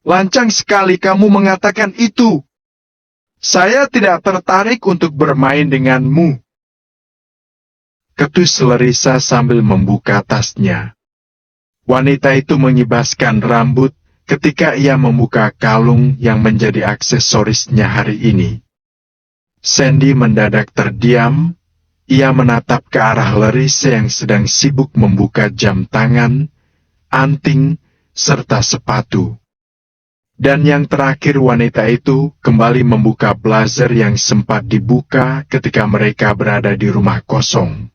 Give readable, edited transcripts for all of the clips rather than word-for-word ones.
Lancang sekali kamu mengatakan itu. Saya tidak tertarik untuk bermain denganmu. Ketus Larissa sambil membuka tasnya. Wanita itu mengibaskan rambut ketika ia membuka kalung yang menjadi aksesorisnya hari ini. Sandy mendadak terdiam. Ia menatap ke arah Larissa yang sedang sibuk membuka jam tangan, anting, serta sepatu. Dan yang terakhir wanita itu kembali membuka blazer yang sempat dibuka ketika mereka berada di rumah kosong.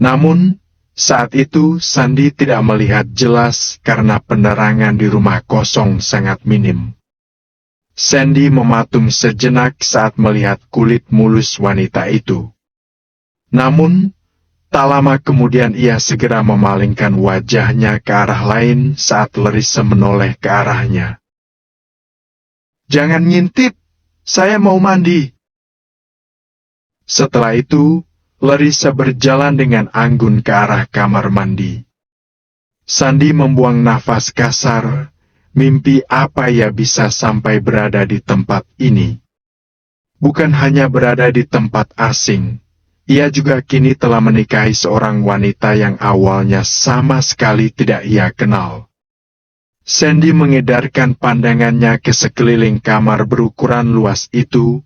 Namun, saat itu Sandy tidak melihat jelas karena penerangan di rumah kosong sangat minim. Sandy mematung sejenak saat melihat kulit mulus wanita itu. Namun, tak lama kemudian ia segera memalingkan wajahnya ke arah lain saat Larissa menoleh ke arahnya. Jangan ngintip, saya mau mandi. Setelah itu, Larissa berjalan dengan anggun ke arah kamar mandi. Sandy membuang nafas kasar, mimpi apa ia bisa sampai berada di tempat ini. Bukan hanya berada di tempat asing, ia juga kini telah menikahi seorang wanita yang awalnya sama sekali tidak ia kenal. Sandy mengedarkan pandangannya ke sekeliling kamar berukuran luas itu.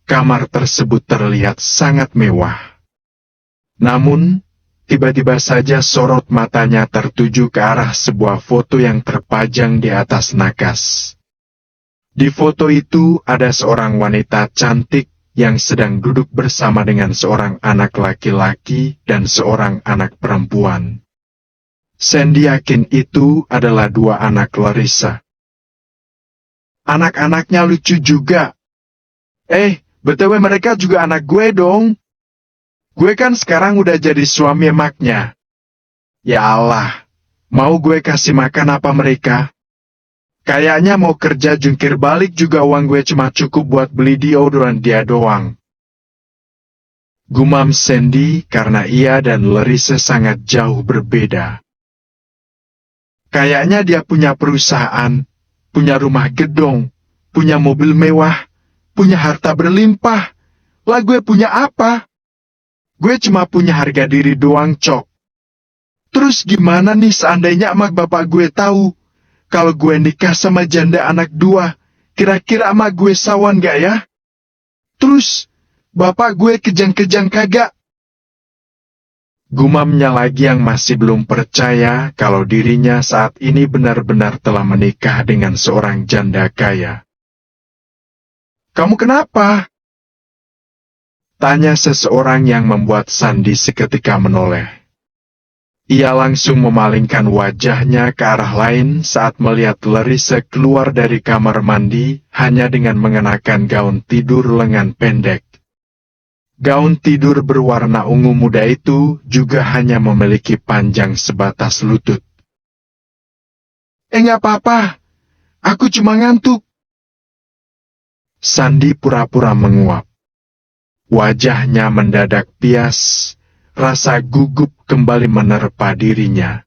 Kamar tersebut terlihat sangat mewah. Namun, tiba-tiba saja sorot matanya tertuju ke arah sebuah foto yang terpajang di atas nakas. Di foto itu ada seorang wanita cantik yang sedang duduk bersama dengan seorang anak laki-laki dan seorang anak perempuan. Sandy yakin itu adalah dua anak Larissa. Anak-anaknya lucu juga. BTW mereka juga anak gue dong. Gue kan sekarang udah jadi suami emaknya. Ya Allah, mau gue kasih makan apa mereka? Kayaknya mau kerja jungkir balik juga uang gue cuma cukup buat beli deodoran dia doang. Gumam Sandy karena ia dan Larissa sangat jauh berbeda. Kayaknya dia punya perusahaan, punya rumah gedung, punya mobil mewah, punya harta berlimpah. Lah gue punya apa? Gue cuma punya harga diri doang, Cok. Terus gimana nih seandainya emak bapak gue tahu kalau gue nikah sama janda anak dua, kira-kira emak gue sawan gak ya? Terus, bapak gue kejang-kejang kagak? Gumamnya lagi yang masih belum percaya kalau dirinya saat ini benar-benar telah menikah dengan seorang janda kaya. Kamu kenapa? Tanya seseorang yang membuat Sandy seketika menoleh. Ia langsung memalingkan wajahnya ke arah lain saat melihat Larissa keluar dari kamar mandi hanya dengan mengenakan gaun tidur lengan pendek. Gaun tidur berwarna ungu muda itu juga hanya memiliki panjang sebatas lutut. Nggak apa-apa, aku cuma ngantuk. Sandy pura-pura menguap. Wajahnya mendadak pias, rasa gugup kembali menerpa dirinya.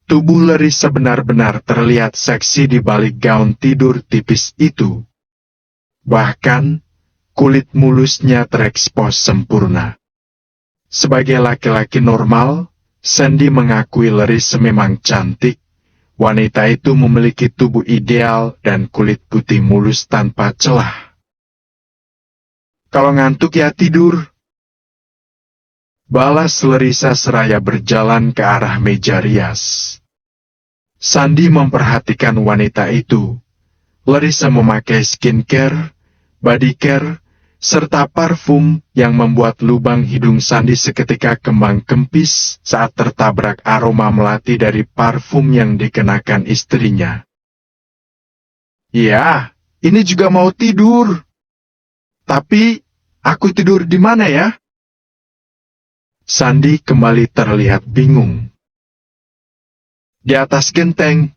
Tubuh Larissa benar-benar terlihat seksi di balik gaun tidur tipis itu. Bahkan, kulit mulusnya terekspos sempurna. Sebagai laki-laki normal, Sandy mengakui Larissa memang cantik. Wanita itu memiliki tubuh ideal dan kulit putih mulus tanpa celah. Kalau ngantuk ya tidur. Balas Larissa seraya berjalan ke arah meja rias. Sandy memperhatikan wanita itu. Larissa memakai skincare, body care, serta parfum yang membuat lubang hidung Sandy seketika kembang kempis saat tertabrak aroma melati dari parfum yang dikenakan istrinya. Ya, ini juga mau tidur. Tapi, aku tidur di mana ya? Sandy kembali terlihat bingung. Di atas genteng.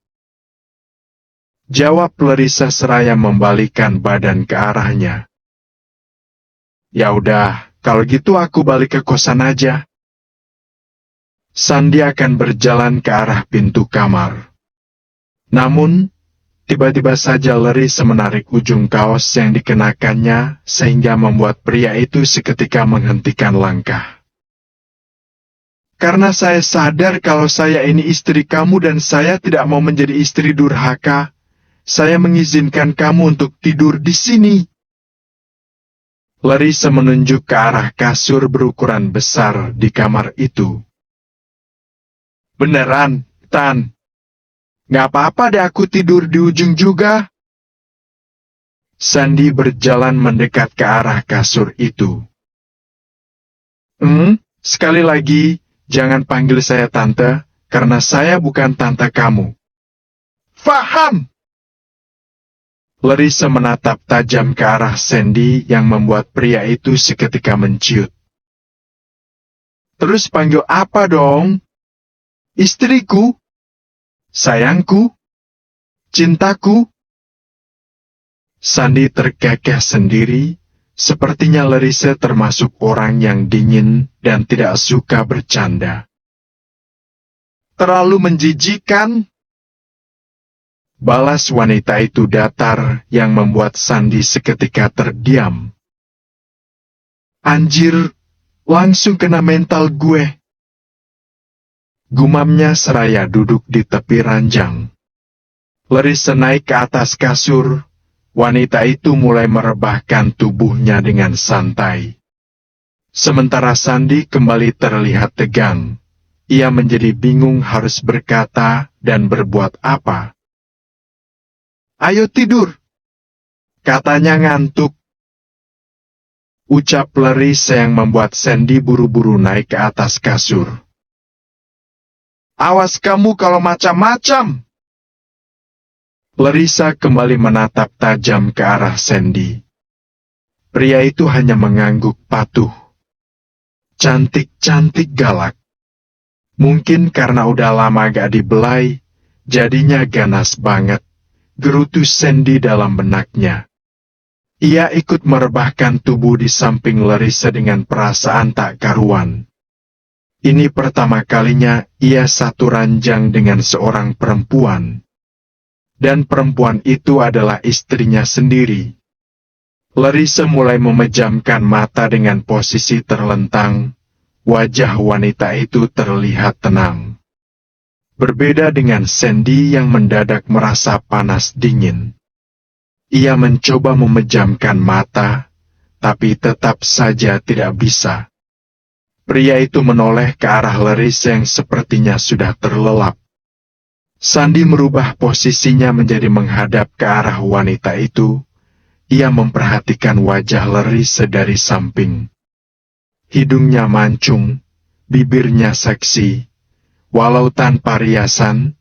Jawab Larissa seraya membalikkan badan ke arahnya. Ya udah, kalau gitu aku balik ke kosan aja. Sandy akan berjalan ke arah pintu kamar. Namun, Tiba-tiba saja Larissa menarik ujung kaos yang dikenakannya, sehingga membuat pria itu seketika menghentikan langkah. Karena saya sadar kalau saya ini istri kamu dan saya tidak mau menjadi istri durhaka, saya mengizinkan kamu untuk tidur di sini. Larissa menunjuk ke arah kasur berukuran besar di kamar itu. Beneran, Tan? Gak apa-apa deh aku tidur di ujung juga. Sandy berjalan mendekat ke arah kasur itu. Sekali lagi, jangan panggil saya tante, karena saya bukan tante kamu. Faham? Larissa menatap tajam ke arah Sandy yang membuat pria itu seketika menciut. Terus panggil apa dong? Istriku? Sayangku? Cintaku? Sandy terkekeh sendiri, sepertinya Larissa termasuk orang yang dingin dan tidak suka bercanda. Terlalu menjijikan? Balas wanita itu datar yang membuat Sandy seketika terdiam. Anjir, langsung kena mental gue. Gumamnya seraya duduk di tepi ranjang. Larissa naik ke atas kasur, wanita itu mulai merebahkan tubuhnya dengan santai. Sementara Sandy kembali terlihat tegang, ia menjadi bingung harus berkata dan berbuat apa. Ayo tidur, katanya ngantuk. Ucap Larissa yang membuat Sandy buru-buru naik ke atas kasur. Awas kamu kalau macam-macam. Larissa kembali menatap tajam ke arah Sandy. Pria itu hanya mengangguk patuh. Cantik-cantik galak. Mungkin karena udah lama gak dibelai, jadinya ganas banget, gerutu Sandy dalam benaknya. Ia ikut merebahkan tubuh di samping Larissa dengan perasaan tak karuan. Ini pertama kalinya ia satu ranjang dengan seorang perempuan. Dan perempuan itu adalah istrinya sendiri. Larissa mulai memejamkan mata dengan posisi terlentang. Wajah wanita itu terlihat tenang. Berbeda dengan Sandy yang mendadak merasa panas dingin. Ia mencoba memejamkan mata, tapi tetap saja tidak bisa. Pria itu menoleh ke arah Larissa yang sepertinya sudah terlelap. Sandy merubah posisinya menjadi menghadap ke arah wanita itu. Ia memperhatikan wajah Larissa dari samping. Hidungnya mancung, bibirnya seksi. Walau tanpa riasan,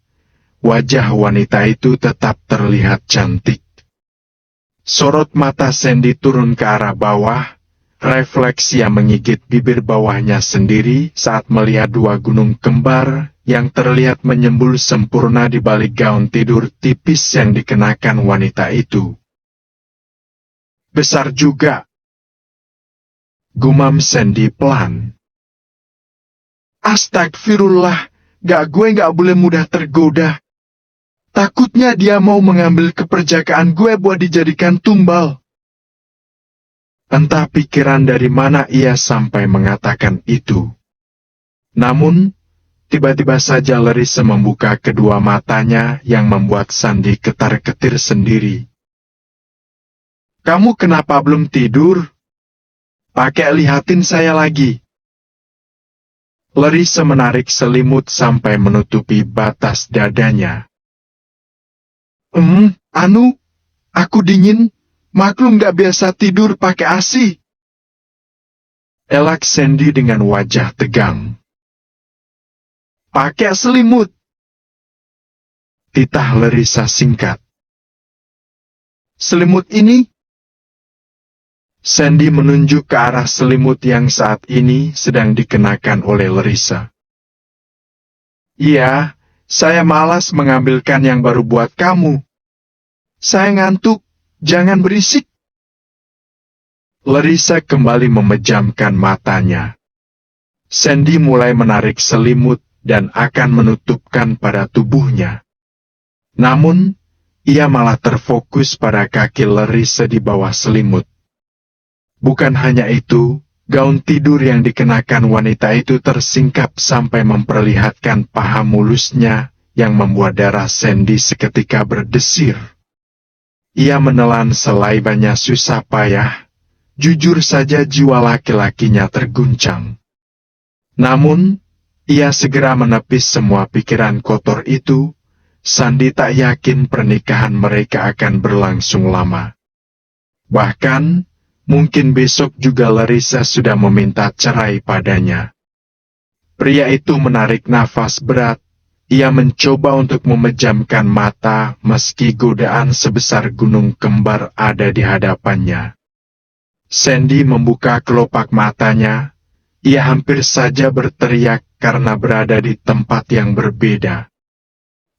wajah wanita itu tetap terlihat cantik. Sorot mata Sandy turun ke arah bawah. Refleks yang menggigit bibir bawahnya sendiri saat melihat dua gunung kembar yang terlihat menyembul sempurna di balik gaun tidur tipis yang dikenakan wanita itu. Besar juga. Gumam Sandy pelan. Astagfirullah, gue gak boleh mudah tergoda. Takutnya dia mau mengambil keperjakaan gue buat dijadikan tumbal. Entah pikiran dari mana ia sampai mengatakan itu. Namun, tiba-tiba saja Larissa membuka kedua matanya yang membuat Sandy ketar-ketir sendiri. Kamu kenapa belum tidur? Pakai lihatin saya lagi. Larissa menarik selimut sampai menutupi batas dadanya. Aku dingin. Maklum gak biasa tidur pakai ASI. Elak Sandy dengan wajah tegang. Pakai selimut. Titah Larissa singkat. Selimut ini? Sandy menunjuk ke arah selimut yang saat ini sedang dikenakan oleh Larissa. Iya, saya malas mengambilkan yang baru buat kamu. Saya ngantuk. Jangan berisik. Larissa kembali memejamkan matanya. Sandy mulai menarik selimut dan akan menutupkan pada tubuhnya. Namun, ia malah terfokus pada kaki Larissa di bawah selimut. Bukan hanya itu, gaun tidur yang dikenakan wanita itu tersingkap sampai memperlihatkan paha mulusnya yang membuat darah Sandy seketika berdesir. Ia menelan selaibannya susah payah. Jujur saja jiwa laki-lakinya terguncang. Namun, ia segera menepis semua pikiran kotor itu. Sandy tak yakin pernikahan mereka akan berlangsung lama. Bahkan, mungkin besok juga Larissa sudah meminta cerai padanya. Pria itu menarik nafas berat. Ia mencoba untuk memejamkan mata meski godaan sebesar gunung kembar ada di hadapannya. Sandy membuka kelopak matanya. Ia hampir saja berteriak karena berada di tempat yang berbeda.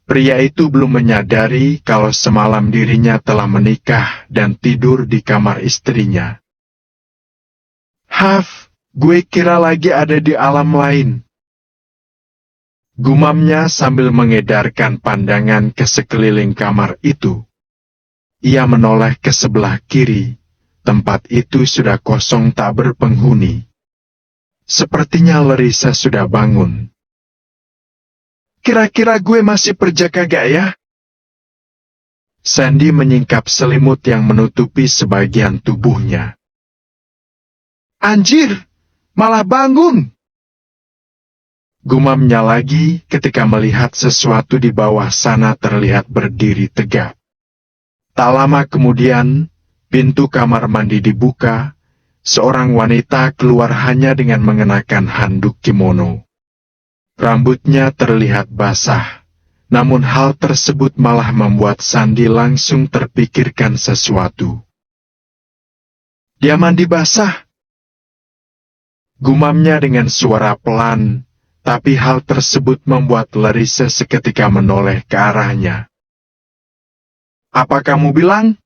Pria itu belum menyadari kalau semalam dirinya telah menikah dan tidur di kamar istrinya. "Haf, gue kira lagi ada di alam lain," gumamnya sambil mengedarkan pandangan ke sekeliling kamar itu. Ia menoleh ke sebelah kiri. Tempat itu sudah kosong tak berpenghuni. Sepertinya Larissa sudah bangun. "Kira-kira gue masih perjaka gak ya?" Sandy menyingkap selimut yang menutupi sebagian tubuhnya. "Anjir, malah bangun!" gumamnya lagi ketika melihat sesuatu di bawah sana terlihat berdiri tegak. Tak lama kemudian, pintu kamar mandi dibuka, seorang wanita keluar hanya dengan mengenakan handuk kimono. Rambutnya terlihat basah, namun hal tersebut malah membuat Sandy langsung terpikirkan sesuatu. "Dia mandi basah," gumamnya dengan suara pelan, tapi hal tersebut membuat Larissa seketika menoleh ke arahnya. "Apa kamu bilang?"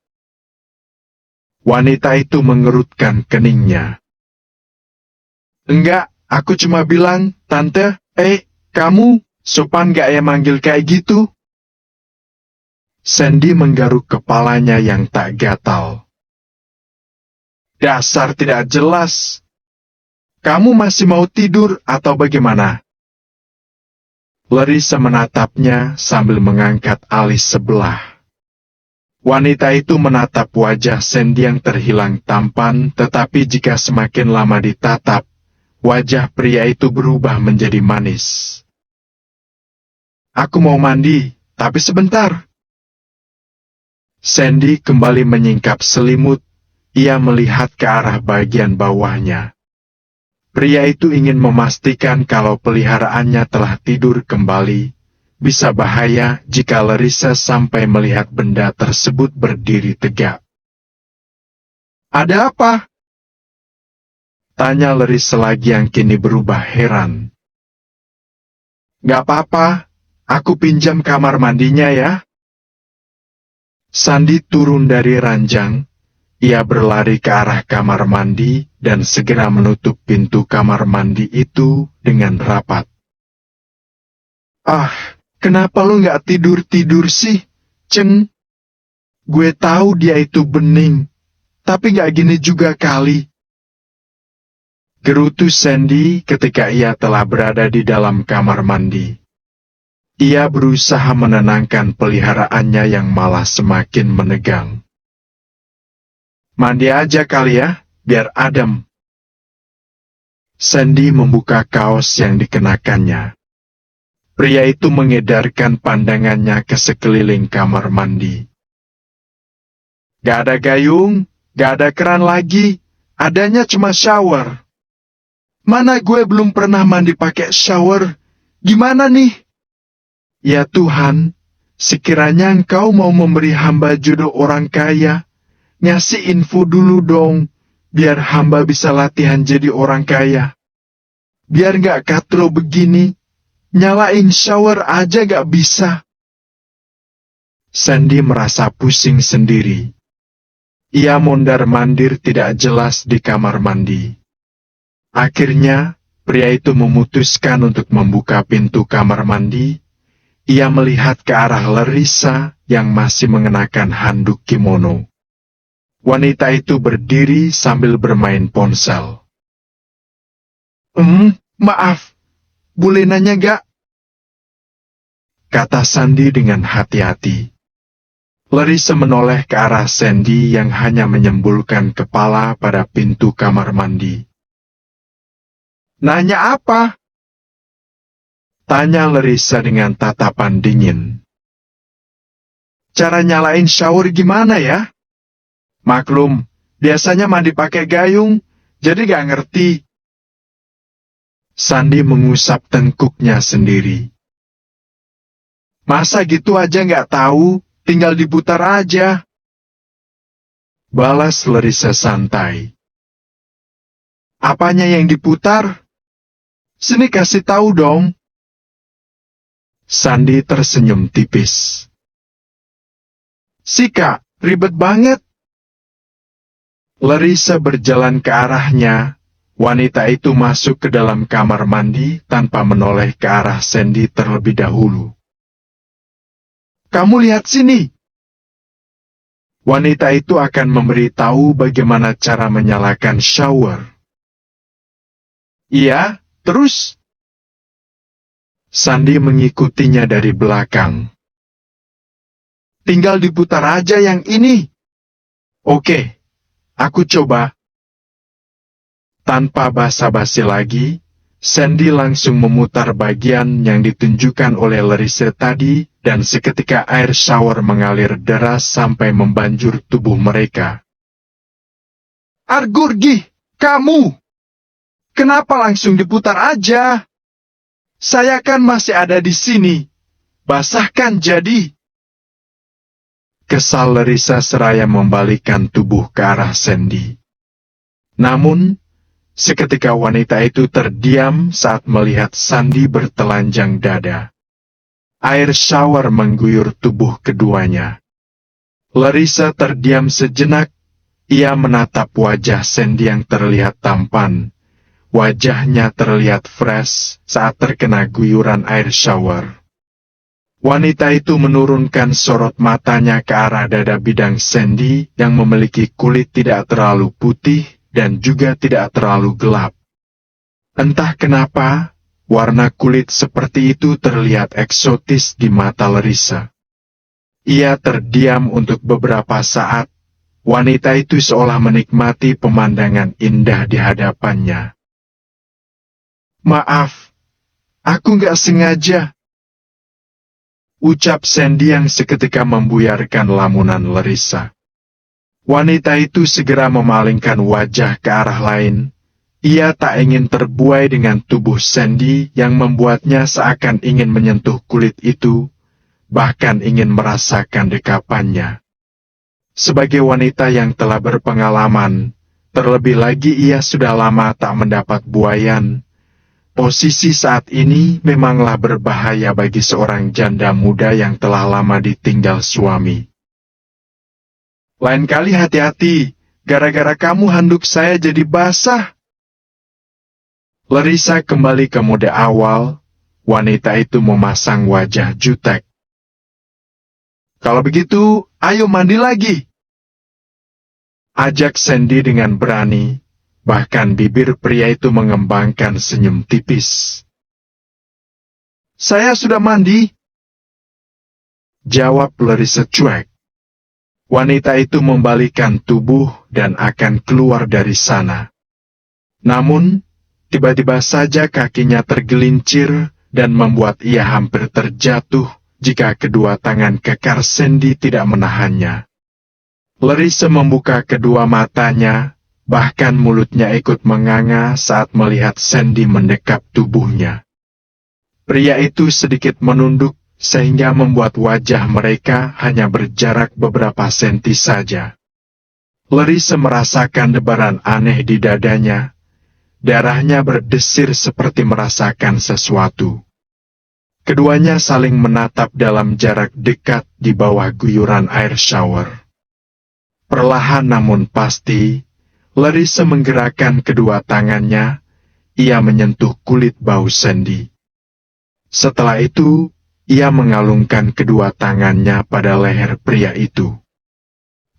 Wanita itu mengerutkan keningnya. "Enggak, aku cuma bilang, Tante, kamu, sopan gak ya manggil kayak gitu?" Sandy menggaruk kepalanya yang tak gatal. "Dasar tidak jelas. Kamu masih mau tidur atau bagaimana?" Larissa menatapnya sambil mengangkat alis sebelah. Wanita itu menatap wajah Sandy yang terhilang tampan, tetapi jika semakin lama ditatap, wajah pria itu berubah menjadi manis. "Aku mau mandi, tapi sebentar." Sandy kembali menyingkap selimut. Ia melihat ke arah bagian bawahnya. Pria itu ingin memastikan kalau peliharaannya telah tidur kembali. Bisa bahaya jika Larissa sampai melihat benda tersebut berdiri tegak. "Ada apa?" tanya Larissa lagi yang kini berubah heran. "Gak apa-apa, aku pinjam kamar mandinya ya." Sandy turun dari ranjang. Ia berlari ke arah kamar mandi dan segera menutup pintu kamar mandi itu dengan rapat. "Ah, kenapa lu gak tidur-tidur sih, Ceng? Gue tahu dia itu bening, tapi gak gini juga kali." Gerutu Sandy ketika ia telah berada di dalam kamar mandi. Ia berusaha menenangkan peliharaannya yang malah semakin menegang. "Mandi aja kali ya, biar adem." Sandy membuka kaos yang dikenakannya. Pria itu mengedarkan pandangannya ke sekeliling kamar mandi. "Gak ada gayung, gak ada keran lagi, adanya cuma shower. Mana gue belum pernah mandi pakai shower, gimana nih? Ya Tuhan, sekiranya Engkau mau memberi hamba jodoh orang kaya, ngasih info dulu dong, biar hamba bisa latihan jadi orang kaya. Biar gak katro begini, nyalain shower aja gak bisa." Sandy merasa pusing sendiri. Ia mondar-mandir tidak jelas di kamar mandi. Akhirnya, pria itu memutuskan untuk membuka pintu kamar mandi. ia melihat ke arah Larissa yang masih mengenakan handuk kimono. Wanita itu berdiri sambil bermain ponsel. Maaf, boleh nanya gak? Kata Sandy dengan hati-hati. Larissa menoleh ke arah Sandy yang hanya menyembulkan kepala pada pintu kamar mandi. Nanya apa? Tanya Larissa dengan tatapan dingin. Cara nyalain shower gimana ya? Maklum, biasanya mandi pakai gayung, jadi gak ngerti. Sandy mengusap tengkuknya sendiri. Masa gitu aja gak tahu? Tinggal diputar aja. Balas Larissa santai. Apanya yang diputar? Sini kasih tahu dong. Sandy tersenyum tipis. Sika, ribet banget. Larissa berjalan ke arahnya. Wanita itu masuk ke dalam kamar mandi tanpa menoleh ke arah Sandy terlebih dahulu. Kamu lihat sini. Wanita itu akan memberitahu bagaimana cara menyalakan shower. Iya, terus? Sandy mengikutinya dari belakang. Tinggal diputar aja yang ini. Oke, aku coba. Tanpa basa-basi lagi, Sandy langsung memutar bagian yang ditunjukkan oleh Larissa tadi, dan seketika air shower mengalir deras sampai membanjur tubuh mereka. Argurgi, kamu! Kenapa langsung diputar aja? Saya kan masih ada di sini. Basahkan jadi. Kesal Larissa seraya membalikkan tubuh ke arah Sandy. Namun, seketika wanita itu terdiam saat melihat Sandy bertelanjang dada. Air shower mengguyur tubuh keduanya. Larissa terdiam sejenak. Ia menatap wajah Sandy yang terlihat tampan. Wajahnya terlihat fresh saat terkena guyuran air shower. Wanita itu menurunkan sorot matanya ke arah dada bidang Sandy yang memiliki kulit tidak terlalu putih dan juga tidak terlalu gelap. Entah kenapa, warna kulit seperti itu terlihat eksotis di mata Larissa. Ia terdiam untuk beberapa saat. Wanita itu seolah menikmati pemandangan indah di hadapannya. Maaf, aku nggak sengaja. Ucap Sandy yang seketika membuyarkan lamunan Larissa. Wanita itu segera memalingkan wajah ke arah lain. Ia tak ingin terbuai dengan tubuh Sandy yang membuatnya seakan ingin menyentuh kulit itu, bahkan ingin merasakan dekapannya. Sebagai wanita yang telah berpengalaman, terlebih lagi ia sudah lama tak mendapat buayan. Posisi saat ini memanglah berbahaya bagi seorang janda muda yang telah lama ditinggal suami. Lain kali hati-hati, gara-gara kamu handuk saya jadi basah. Larissa kembali ke mode awal, wanita itu memasang wajah jutek. Kalau begitu, ayo mandi lagi. Ajak Sandy dengan berani, bahkan bibir pria itu mengembangkan senyum tipis. Saya sudah mandi. Jawab Larissa cuek. Wanita itu membalikkan tubuh dan akan keluar dari sana. Namun, tiba-tiba saja kakinya tergelincir dan membuat ia hampir terjatuh jika kedua tangan kekar Sandy tidak menahannya. Larissa membuka kedua matanya, bahkan mulutnya ikut menganga saat melihat Sandy mendekap tubuhnya. Pria itu sedikit menunduk sehingga membuat wajah mereka hanya berjarak beberapa senti saja. Larissa merasakan debaran aneh di dadanya. Darahnya berdesir seperti merasakan sesuatu. Keduanya saling menatap dalam jarak dekat di bawah guyuran air shower. Perlahan namun pasti, Larissa menggerakkan kedua tangannya. Ia menyentuh kulit bau Sandy. Setelah itu, ia mengalungkan kedua tangannya pada leher pria itu.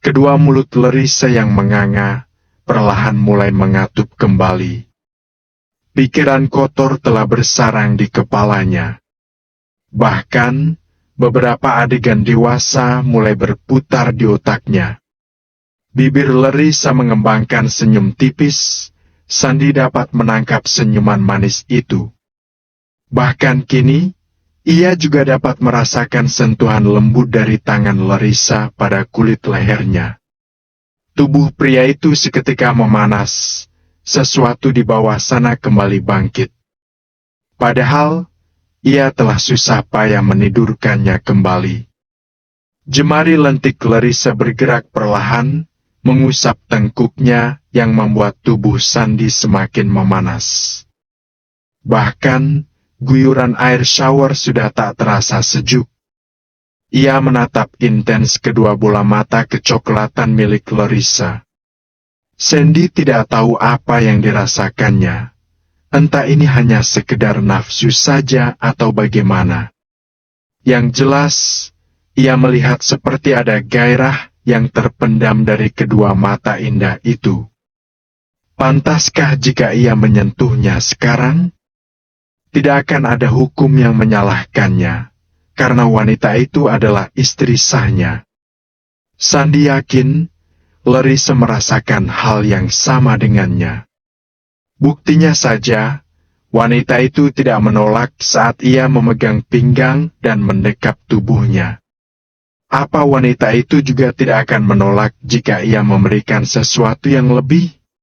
Kedua mulut Larissa yang menganga perlahan mulai mengatup kembali. Pikiran kotor telah bersarang di kepalanya. Bahkan, beberapa adegan dewasa mulai berputar di otaknya. Bibir Larissa mengembangkan senyum tipis. Sandy dapat menangkap senyuman manis itu. Bahkan kini, ia juga dapat merasakan sentuhan lembut dari tangan Larissa pada kulit lehernya. Tubuh pria itu seketika memanas, sesuatu di bawah sana kembali bangkit. Padahal, ia telah susah payah menidurkannya kembali. Jemari lentik Larissa bergerak perlahan, mengusap tengkuknya yang membuat tubuh Sandy semakin memanas. Bahkan, guyuran air shower sudah tak terasa sejuk. Ia menatap intens kedua bola mata kecoklatan milik Larissa. Sandy tidak tahu apa yang dirasakannya. Entah ini hanya sekedar nafsu saja atau bagaimana. Yang jelas, ia melihat seperti ada gairah yang terpendam dari kedua mata indah itu. Pantaskah jika ia menyentuhnya sekarang? Tidak akan ada hukum yang menyalahkannya, karena wanita itu adalah istri sahnya. Sandy yakin, Larissa merasakan hal yang sama dengannya. Buktinya saja, wanita itu tidak menolak saat ia memegang pinggang dan mendekap tubuhnya. Apa wanita itu juga tidak akan menolak jika ia memberikan sesuatu yang lebih?